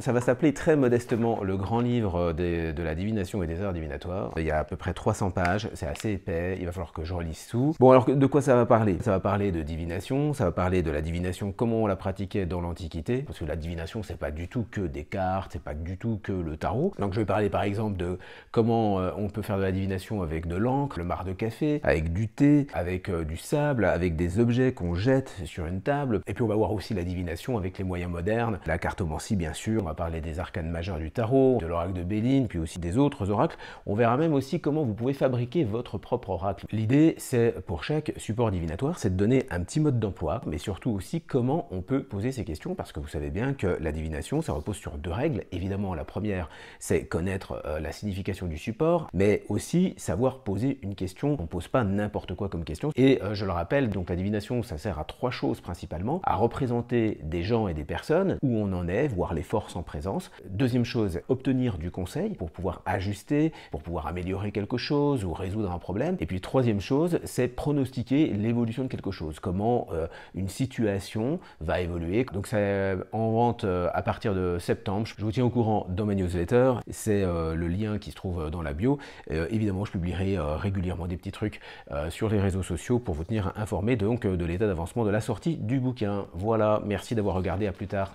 Ça va s'appeler très modestement le grand livre de la divination et des arts divinatoires. Il y a à peu près 300 pages, c'est assez épais, il va falloir que je relise tout. Bon alors de quoi ça va parler? Ça va parler de divination, ça va parler de la divination, comment on la pratiquait dans l'Antiquité, parce que la divination c'est pas du tout que des cartes, c'est pas du tout que le tarot. Donc je vais parler par exemple de comment on peut faire de la divination avec de l'encre, le marc de café, avec du thé, avec du sable, avec des objets qu'on jette sur une table. Et puis on va voir aussi la divination avec les moyens modernes, la cartomancie bien sûr, on va parler des arcanes majeures du tarot, de l'oracle de Béline, puis aussi des autres oracles. On verra même aussi comment vous pouvez fabriquer votre propre oracle. L'idée c'est pour chaque support divinatoire, c'est de donner un petit mode d'emploi, mais surtout aussi comment on peut poser ces questions, parce que vous savez bien que la divination ça repose sur deux règles. Évidemment la première c'est connaître la signification du support, mais aussi savoir poser une question. On ne pose pas n'importe quoi comme question. Et je le rappelle, donc la divination ça sert à trois choses principalement, à représenter des gens et des personnes, où on en est, voir les forces en présence. Deuxième chose, obtenir du conseil pour pouvoir ajuster, pour pouvoir améliorer quelque chose ou résoudre un problème. Et puis troisième chose, c'est pronostiquer l'évolution de quelque chose, comment une situation va évoluer. Donc c'est en vente à partir de septembre. Je vous tiens au courant dans ma newsletter, c'est le lien qui se trouve dans la bio. Évidemment, je publierai régulièrement des petits trucs sur les réseaux sociaux pour vous tenir informé donc de l'état d'avancement de la sortie du bouquin. Voilà, merci d'avoir regardé, à plus tard.